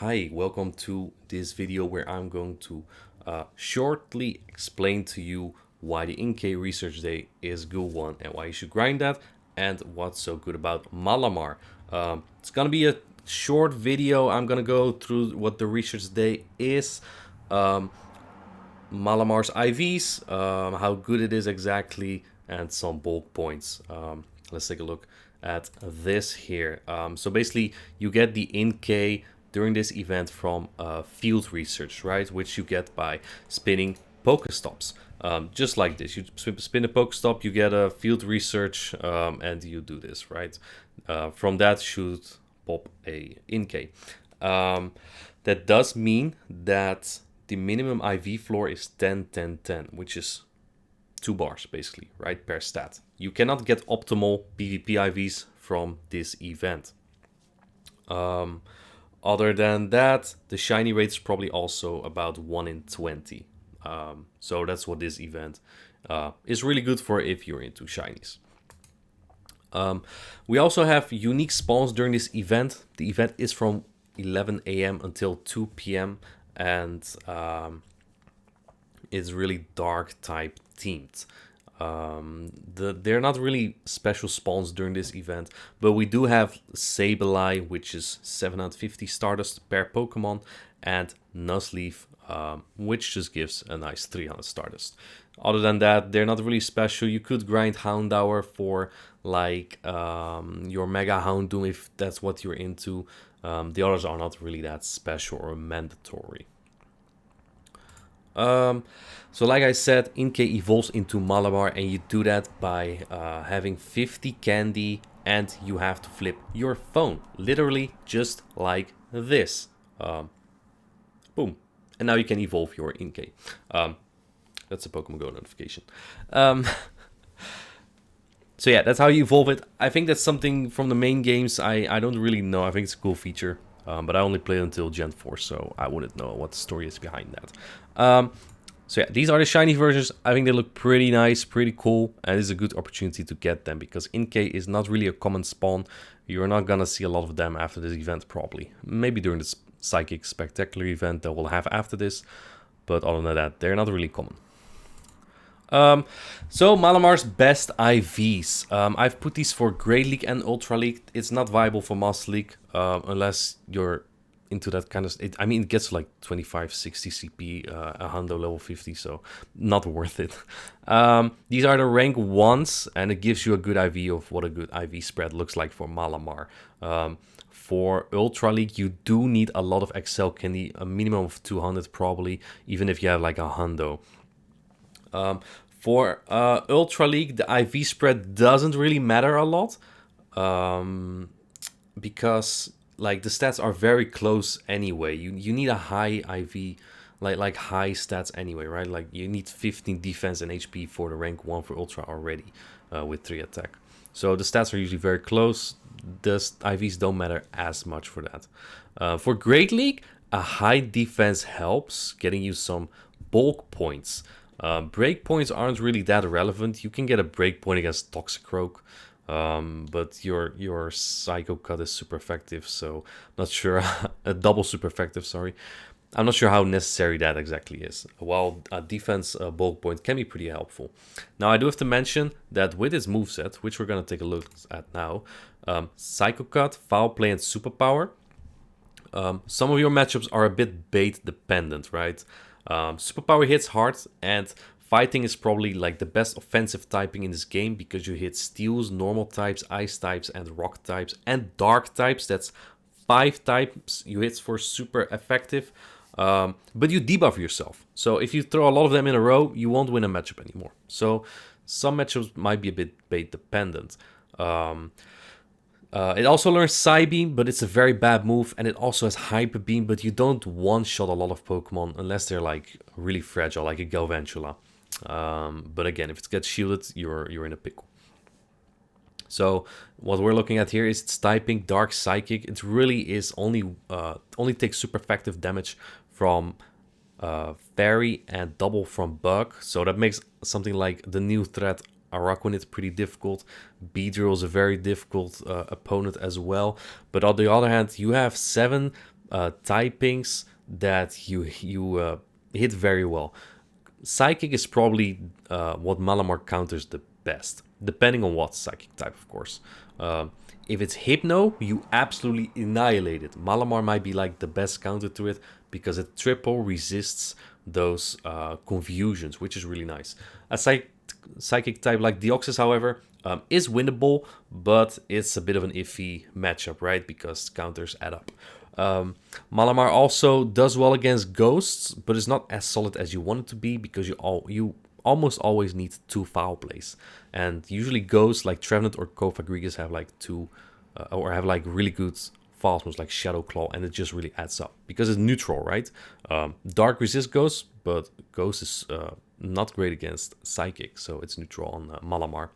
Hi, welcome to this video where I'm going to shortly explain to you why the Inkay Research Day is a good one and why you should grind that and what's so good about Malamar. It's gonna be a short video. I'm gonna go through what the Research Day is, um, Malamar's IVs, how good it is exactly, and some bulk points. Let's take a look at this here. So basically, you get the Inkay during this event from field research, right? Which you get by spinning Pokestops. Just like this, you spin a Pokestop, you get a field research, and you do this, right? From that should pop a Inkay. That does mean that the minimum IV floor is 10, 10, 10, which is 2 bars basically, right, per stat. You cannot get optimal PvP IVs from this event. Other than that, the shiny rate is probably also about 1 in 20. So that's what this event is really good for if you're into shinies. We also have unique spawns during this event. The event is from 11 a.m. until 2 p.m. and it's really dark type themed. They're not really special spawns during this event, but we do have Sableye, which is 750 Stardust per Pokemon, and Nuzleaf, which just gives a nice 300 Stardust. Other than that, they're not really special. You could grind Houndour for like your Mega Houndoom if that's what you're into. The others are not really that special or mandatory. So like I said, Inkay evolves into Malamar, and you do that by having 50 candy, and you have to flip your phone, literally just like this. Boom. And now you can evolve your Inkay. That's a Pokemon Go notification. So yeah, that's how you evolve it. I think that's something from the main games. I don't really know. I think it's a cool feature. But I only played until Gen 4, so I wouldn't know what the story is behind that. So yeah, these are the shiny versions. I think they look pretty nice, pretty cool, and it's a good opportunity to get them because Inkay is not really a common spawn. You're not gonna see a lot of them after this event probably. Maybe during this Psychic Spectacular event that we'll have after this, but other than that, they're not really common. So Malamar's best IVs. I've put these for Great League and Ultra League. It's not viable for Master League unless you're into that kind of... I mean, it gets like 25, 60 CP, a Hundo level 50, so not worth it. These are the rank 1s, and it gives you a good IV of what a good IV spread looks like for Malamar. For Ultra League, you do need a lot of Excel candy, a minimum of 200 probably, even if you have like a Hundo. For Ultra League, the IV spread doesn't really matter a lot because like the stats are very close anyway. You need a high IV, like high stats anyway, right? Like you need 15 defense and HP for the rank 1 for Ultra already with 3 attack. So the stats are usually very close. The IVs don't matter as much for that. For Great League, a high defense helps getting you some bulk points. Break points aren't really that relevant. You can get a break point against Toxicroak, but your Psycho Cut is super effective, so not sure. A double super effective, sorry. I'm not sure how necessary that exactly is. While a defense bulk point can be pretty helpful. Now, I do have to mention that with its moveset, which we're going to take a look at now, Psycho Cut, Foul Play, and Superpower, some of your matchups are a bit bait dependent, right? Superpower hits hard, and fighting is probably like the best offensive typing in this game because you hit steels, normal types, ice types, and rock types, and dark types. That's 5 types you hit for super effective, but you debuff yourself. So if you throw a lot of them in a row, you won't win a matchup anymore. So some matchups might be a bit bait dependent. It also learns Psybeam, but it's a very bad move, and it also has Hyper Beam, but you don't one-shot a lot of Pokemon unless they're like really fragile, like a Galvantula. But again, if it gets shielded, you're in a pickle. So what we're looking at here is its typing, Dark Psychic. It really is only takes super effective damage from Fairy and double from Bug. So that makes something like the new threat Araquanid pretty difficult. Beedrill is a very difficult opponent as well. But on the other hand, you have 7 typings that you hit very well. Psychic is probably what Malamar counters the best, depending on what Psychic type, of course. If it's Hypno, you absolutely annihilate it. Malamar might be like the best counter to it because it triple resists those confusions, which is really nice. A Psychic type like Deoxys, however, is winnable, but it's a bit of an iffy matchup, right? Because counters add up. Malamar also does well against ghosts, but is not as solid as you want it to be because you almost always need 2 foul plays, and usually ghosts like Trevenant or Kofagrigus have like 2 or have like really good fast moves like Shadow Claw, and it just really adds up because it's neutral, right? Dark resists ghosts, but ghost is not great against Psychic, so it's neutral on Malamar.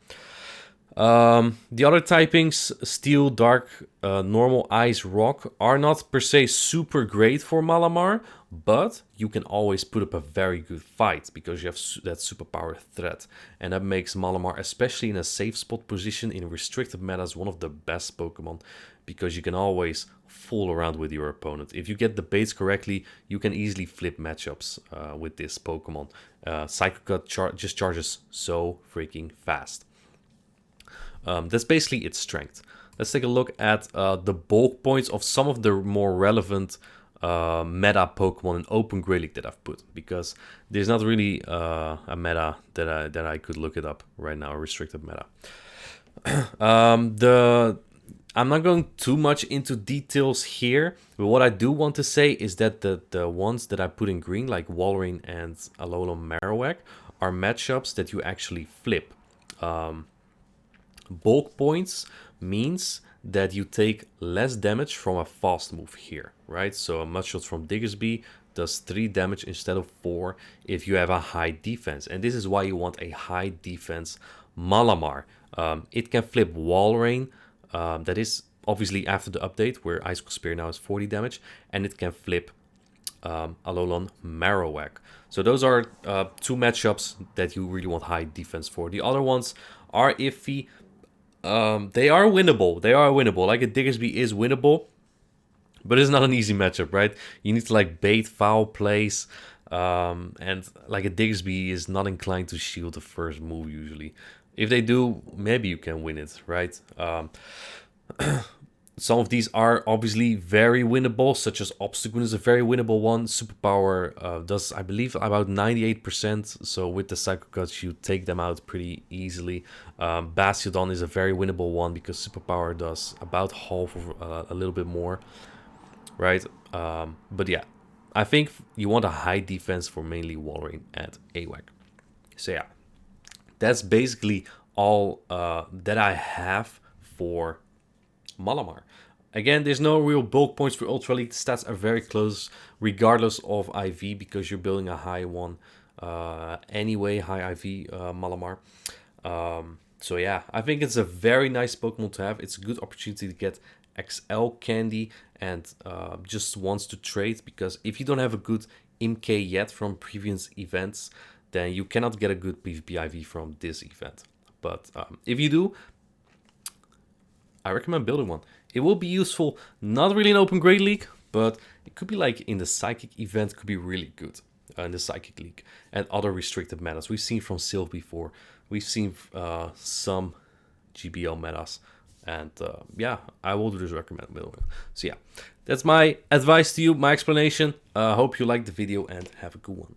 The other typings, Steel, Dark, Normal, Ice, Rock, are not per se super great for Malamar, but you can always put up a very good fight because you have that superpower threat. And that makes Malamar, especially in a safe spot position in restricted metas, one of the best Pokemon because you can always fool around with your opponent. If you get the baits correctly, you can easily flip matchups with this Pokemon. Psycho Cut just charges so freaking fast. That's basically its strength. Let's take a look at the bulk points of some of the more relevant meta Pokemon in Open Grey League that I've put, because there's not really a meta that I could look it up right now, a restricted meta. I'm not going too much into details here, but what I do want to say is that the ones that I put in green, like Walrein and Alolan Marowak, are matchups that you actually flip. Bulk points means that you take less damage from a fast move here, right? So a Mudshot from Diggersby does 3 damage instead of 4 if you have a high defense. And this is why you want a high defense Malamar. It can flip Walrein, that is obviously after the update where Icicle Spear now is 40 damage, and it can flip Alolan Marowak. So those are 2 matchups that you really want high defense for. The other ones are iffy. They are winnable. Like a Diggersby is winnable, but it's not an easy matchup, right? You need to like bait foul plays, and like a Diggersby is not inclined to shield the first move usually. If they do, maybe you can win it, right? Some of these are obviously very winnable, such as Obstagoon is a very winnable one. Superpower does, I believe, about 98%. So with the Psycho Cuts, you take them out pretty easily. Bastiodon is a very winnable one because Superpower does about half of a little bit more, right? But yeah, I think you want a high defense for mainly Walrein and AWAC. So yeah, that's basically all that I have for Malamar. Again, there's no real bulk points for Ultra League. The stats are very close regardless of IV because you're building a high one anyway, high IV Malamar. So yeah, I think it's a very nice Pokemon to have. It's a good opportunity to get XL candy and just wants to trade, because if you don't have a good MK yet from previous events, then you cannot get a good PvP IV from this event. But if you do, I recommend building one. It will be useful, not really in Open Grey League, but it could be like in the Psychic event, could be really good in the Psychic League and other restricted metas. We've seen from Sylph before. We've seen some GBL metas. And yeah, I will just recommend building one. So yeah, that's my advice to you, my explanation. Hope you liked the video and have a good one.